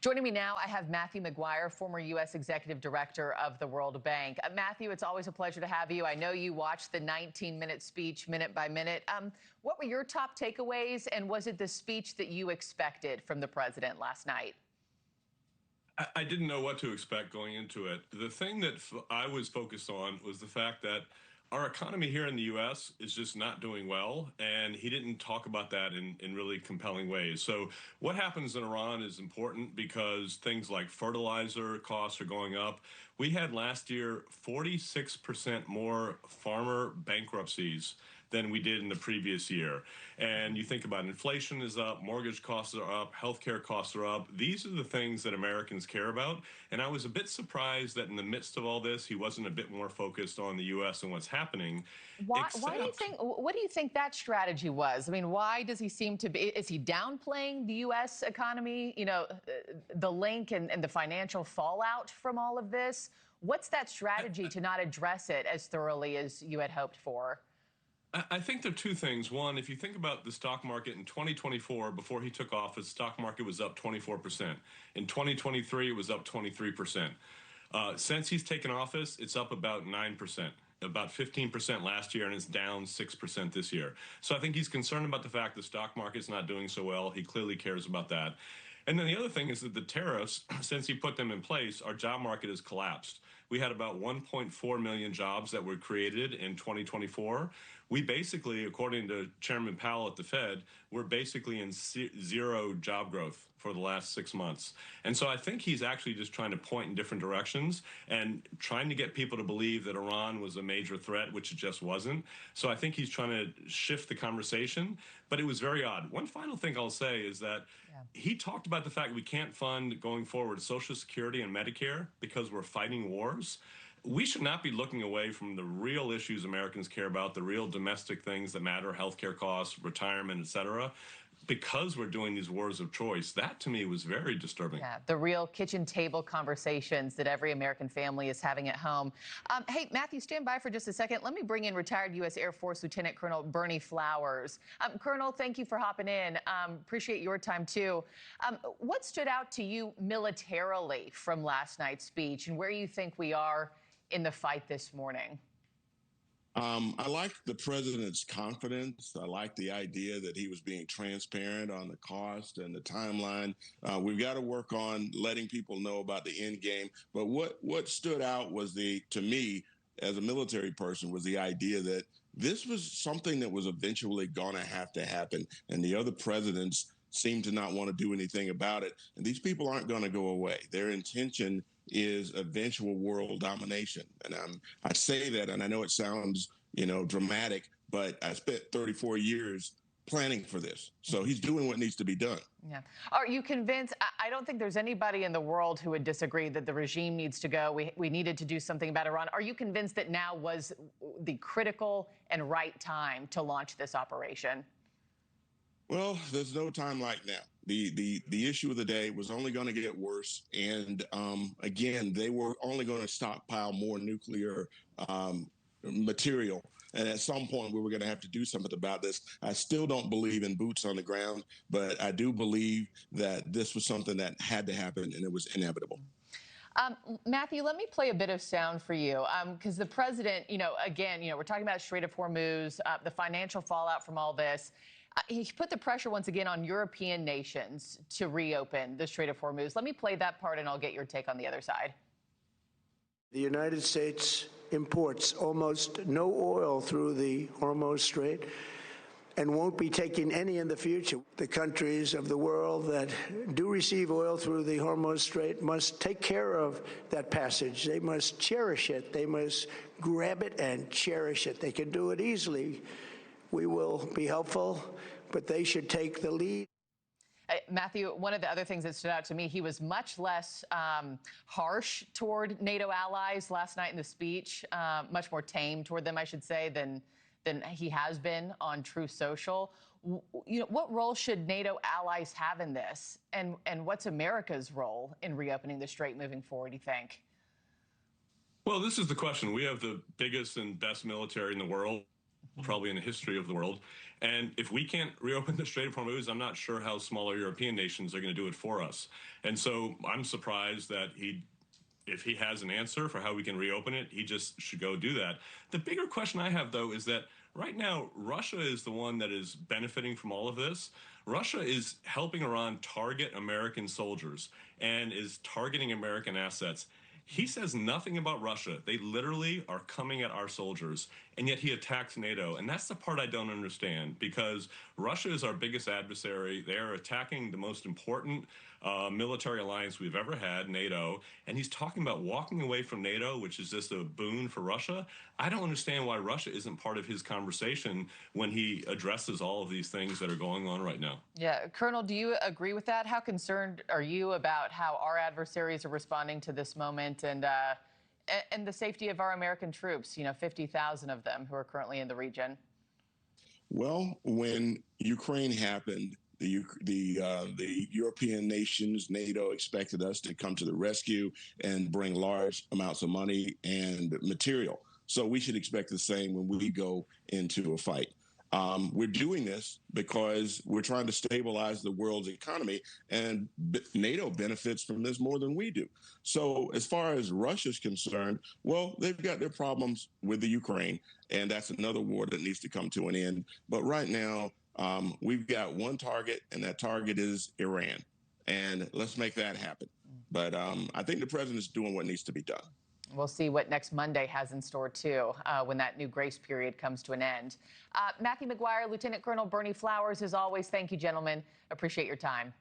Joining me now, I have Matthew McGuire, former U.S. Executive Director of the World Bank. Matthew, it's always a pleasure to have you. I know you watched the 19-minute speech minute by minute. What were your top takeaways, and was it the speech that you expected from the president last night? I didn't know what to expect going into it. The thing that I was focused on was the fact that our economy here in the U.S. is just not doing well, and he didn't talk about that in really compelling ways. So what happens in Iran is important because things like fertilizer costs are going up. We had last year 46% more farmer bankruptcies than we did in the previous year. And you think about inflation is up, mortgage costs are up, healthcare costs are up. These are the things that Americans care about. And I was a bit surprised that in the midst of all this, he wasn't a bit more focused on the U.S. and what's happening. Why do you think, what do you think that strategy was? I mean, why does he seem to be, is he downplaying the U.S. economy, the link and the financial fallout from all of this? What's that strategy to not address it as thoroughly as you had hoped for? I think there are two things. One, if you think about the stock market in 2024, before he took office, stock market was up 24%. In 2023, it was up 23%. Since he's taken office, it's up about 9%, about 15% last year, and it's down 6% this year. So I think he's concerned about the fact the stock market's not doing so well. He clearly cares about that. And then the other thing is that the tariffs, since he put them in place, our job market has collapsed. We had about 1.4 million jobs that were created in 2024. We basically, according to Chairman Powell at the Fed, we're basically in zero job growth for the last 6 months. And so I think he's actually just trying to point in different directions and trying to get people to believe that Iran was a major threat, which it just wasn't. So I think he's trying to shift the conversation, but it was very odd. One final thing I'll say is that he talked about the fact we can't fund going forward Social Security and Medicare because we're fighting wars. We should not be looking away from the real issues Americans care about, the real domestic things that matter, healthcare costs, retirement, et cetera, because we're doing these wars of choice. That, to me, was very disturbing. Yeah, the real kitchen table conversations that every American family is having at home. Hey, Matthew, stand by for just a second. Let me bring in retired U.S. Air Force Lieutenant Colonel Berney Flowers. Colonel, thank you for hopping in. Appreciate your time, too. What stood out to you militarily from last night's speech, and where you think we are in the fight this morning? I like the president's confidence. I like the idea that he was being transparent on the cost and the timeline. We've got to work on letting people know about the end game. But what stood out was to me, as a military person, was the idea that this was something that was eventually going to have to happen. And the other presidents seem to not want to do anything about it. And these people aren't going to go away. Their intention is eventual world domination. And I say that, and I know it sounds, dramatic, but I spent 34 years planning for this. So he's doing what needs to be done. Yeah. Are you convinced? I don't think there's anybody in the world who would disagree that the regime needs to go. We needed to do something about Iran. Are you convinced that now was the critical and right time to launch this operation? Well, there's no time like now. The issue of the day was only going to get worse. And again, they were only going to stockpile more nuclear material. And at some point, we were going to have to do something about this. I still don't believe in boots on the ground, but I do believe that this was something that had to happen, and it was inevitable. Matthew, let me play a bit of sound for you, because the president, again, we're talking about Strait of Hormuz, the financial fallout from all this. He put the pressure once again on European nations to reopen the Strait of Hormuz. Let me play that part, and I'll get your take on the other side. The United States imports almost no oil through the Hormuz Strait and won't be taking any in the future. The countries of the world that do receive oil through the Hormuz Strait must take care of that passage. They must cherish it. They must grab it and cherish it. They can do it easily. We will be helpful, but they should take the lead. Matthew, one of the other things that stood out to me, he was much less harsh toward NATO allies last night in the speech, much more tame toward them, I should say, than he has been on Truth Social. What role should NATO allies have in this? And what's America's role in reopening the Strait moving forward, do you think? Well, this is the question. We have the biggest and best military in the world. probably in the history of the world. And if we can't reopen the Strait of Hormuz, I'm not sure how smaller European nations are going to do it for us. And so I'm surprised that if he has an answer for how we can reopen it, he just should go do that. The bigger question I have, though, is that right now, Russia is the one that is benefiting from all of this. Russia is helping Iran target American soldiers and is targeting American assets. He says nothing about Russia. They literally are coming at our soldiers, and yet he attacks NATO. And that's the part I don't understand, because Russia is our biggest adversary. They are attacking the most important military alliance we've ever had, NATO, and he's talking about walking away from NATO, which is just a boon for Russia. I don't understand why Russia isn't part of his conversation when he addresses all of these things that are going on right now. Yeah, Colonel, do you agree with that? How concerned are you about how our adversaries are responding to this moment and the safety of our American troops, 50,000 of them who are currently in the region? Well, when Ukraine happened, the European nations, NATO, expected us to come to the rescue and bring large amounts of money and material. So we should expect the same when we go into a fight. We're doing this because we're trying to stabilize the world's economy, and NATO benefits from this more than we do. So as far as Russia's concerned, well, they've got their problems with the Ukraine, and that's another war that needs to come to an end. But right now, we've got one target, and that target is Iran. And let's make that happen. But I think the president's doing what needs to be done. We'll see what next Monday has in store, too, when that new grace period comes to an end. Matthew McGuire, Lieutenant Colonel Berney Flowers, as always, thank you, gentlemen. Appreciate your time.